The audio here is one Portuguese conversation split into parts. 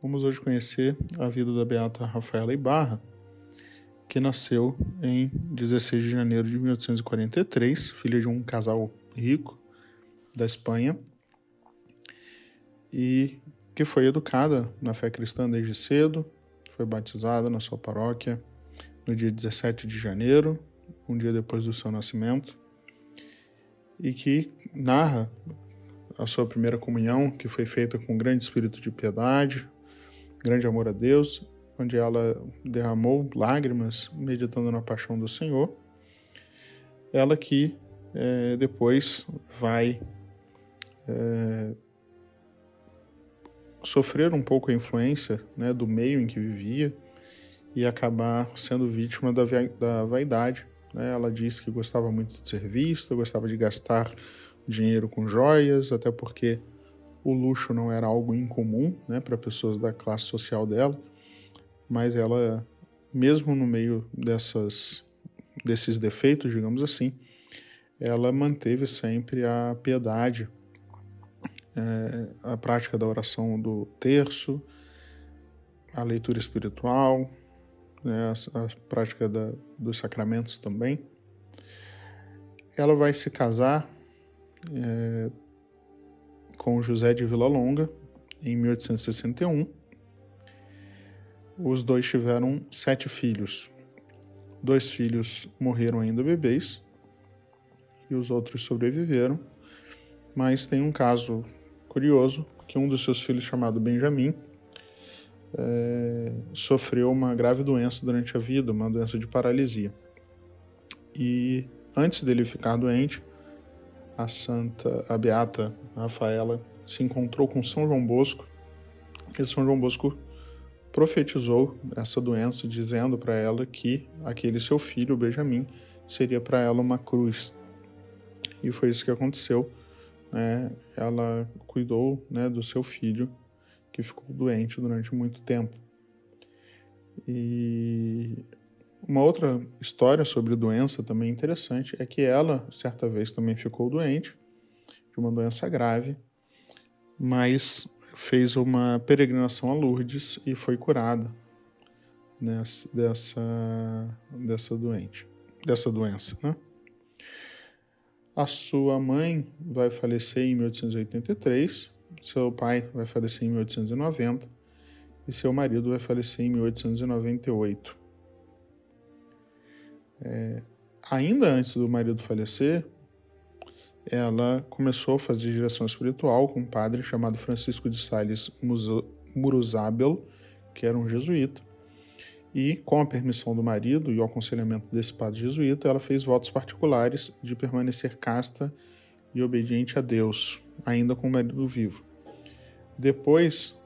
Vamos hoje conhecer a vida da beata Rafaela Ibarra, que nasceu em 16 de janeiro de 1843, filha de um casal rico da Espanha, e que foi educada na fé cristã desde cedo, foi batizada na sua paróquia no dia 17 de janeiro, um dia depois do seu nascimento, e que narra a sua primeira comunhão, que foi feita com grande espírito de piedade, grande amor a Deus, onde ela derramou lágrimas meditando na paixão do Senhor. Ela que depois vai sofrer um pouco a influência, né, do meio em que vivia e acabar sendo vítima da vaidade. Né? Ela disse que gostava muito de ser vista, gostava de gastar dinheiro com joias, até porque o luxo não era algo incomum, né, para pessoas da classe social dela, mas ela, mesmo no meio desses defeitos, digamos assim, ela manteve sempre a piedade, a prática da oração do terço, a leitura espiritual, né, a prática dos sacramentos também. Ela vai se casar com José de Villalonga em 1861. Os dois tiveram 7 filhos. 2 filhos morreram ainda bebês e os outros sobreviveram. Mas tem um caso curioso, que um dos seus filhos, chamado Benjamin, sofreu uma grave doença durante a vida, uma doença de paralisia. E antes dele ficar doente, a beata Rafaela se encontrou com São João Bosco, e São João Bosco profetizou essa doença, dizendo para ela que aquele seu filho, o Benjamin, seria para ela uma cruz. E foi isso que aconteceu. Né? Ela cuidou, né, do seu filho, que ficou doente durante muito tempo. E uma outra história sobre doença também interessante é que ela, certa vez, também ficou doente, de uma doença grave, mas fez uma peregrinação a Lourdes e foi curada dessa doença, né? A sua mãe vai falecer em 1883, seu pai vai falecer em 1890 e seu marido vai falecer em 1898. Ainda antes do marido falecer, ela começou a fazer direção espiritual com um padre chamado Francisco de Sales Muruzábel, que era um jesuíta, e com a permissão do marido e o aconselhamento desse padre jesuíta, ela fez votos particulares de permanecer casta e obediente a Deus, ainda com o marido vivo. Depois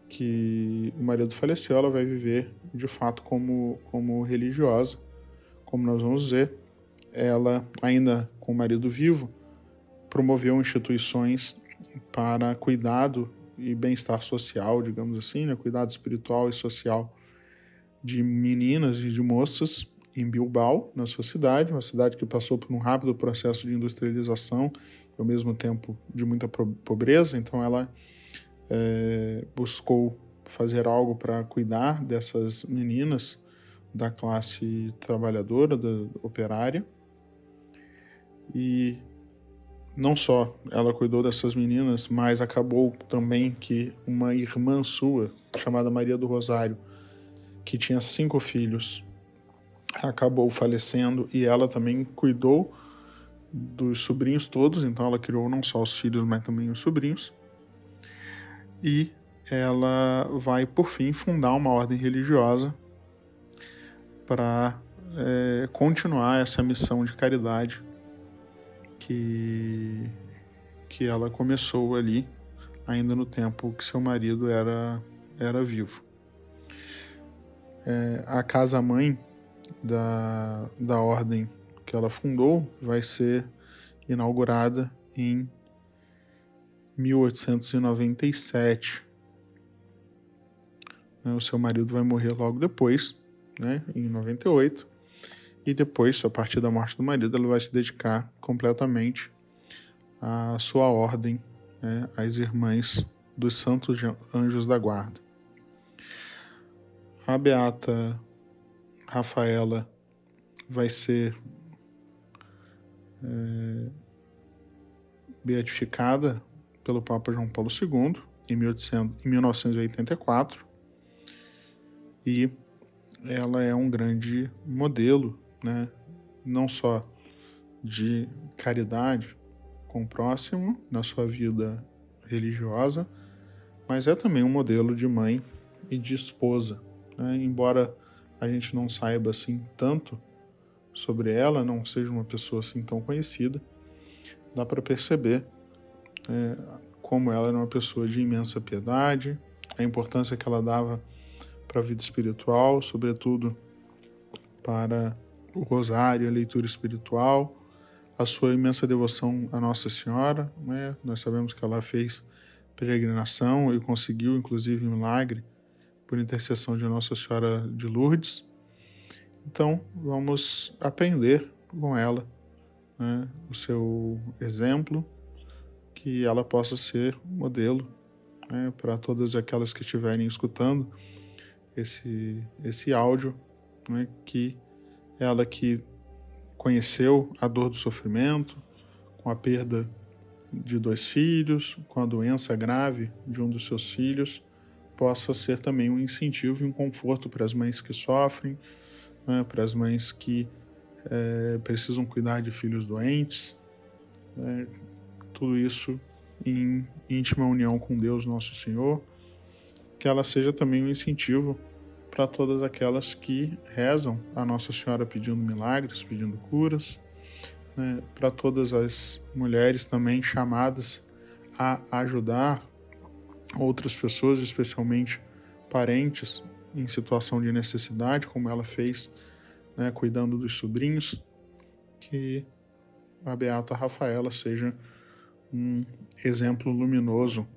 que o marido faleceu, ela vai viver de fato como religiosa, como nós vamos ver. Ela, ainda com o marido vivo, promoveu instituições para cuidado e bem-estar social, digamos assim, né? Cuidado espiritual e social de meninas e de moças em Bilbao, na sua cidade, uma cidade que passou por um rápido processo de industrialização e, ao mesmo tempo, de muita pobreza. Então, ela buscou fazer algo para cuidar dessas meninas da classe trabalhadora, da operária. E não só ela cuidou dessas meninas, mas acabou também que uma irmã sua, chamada Maria do Rosário, que tinha 5 filhos, acabou falecendo, e ela também cuidou dos sobrinhos todos. Então ela criou não só os filhos, mas também os sobrinhos. E ela vai, por fim, fundar uma ordem religiosa para continuar essa missão de caridade que ela começou ali, ainda no tempo que seu marido era vivo. A casa-mãe da ordem que ela fundou vai ser inaugurada em 1897. O seu marido vai morrer logo depois, né, em 98, e depois, a partir da morte do marido, ela vai se dedicar completamente à sua ordem, né, às Irmãs dos Santos Anjos da Guarda. A beata Rafaela vai ser beatificada pelo Papa João Paulo II em 1984, e ela é um grande modelo, né? Não só de caridade com o próximo na sua vida religiosa, mas é também um modelo de mãe e de esposa, né? Embora a gente não saiba assim tanto sobre ela, não seja uma pessoa assim tão conhecida, dá para perceber como ela era uma pessoa de imensa piedade, a importância que ela dava para a vida espiritual, sobretudo para o rosário, a leitura espiritual, a sua imensa devoção à Nossa Senhora, né? Nós sabemos que ela fez peregrinação e conseguiu, inclusive, um milagre por intercessão de Nossa Senhora de Lourdes. Então, vamos aprender com ela, né? O seu exemplo, que ela possa ser modelo, né, para todas aquelas que estiverem escutando esse áudio, né, que ela que conheceu a dor do sofrimento, com a perda de 2 filhos, com a doença grave de um dos seus filhos, possa ser também um incentivo e um conforto para as mães que sofrem, né, para as mães que precisam cuidar de filhos doentes, né, tudo isso em íntima união com Deus Nosso Senhor, que ela seja também um incentivo para todas aquelas que rezam a Nossa Senhora pedindo milagres, pedindo curas, né, para todas as mulheres também chamadas a ajudar outras pessoas, especialmente parentes em situação de necessidade, como ela fez, né, cuidando dos sobrinhos, que a beata Rafaela seja um exemplo luminoso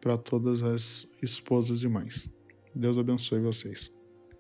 para todas as esposas e mães. Deus abençoe vocês.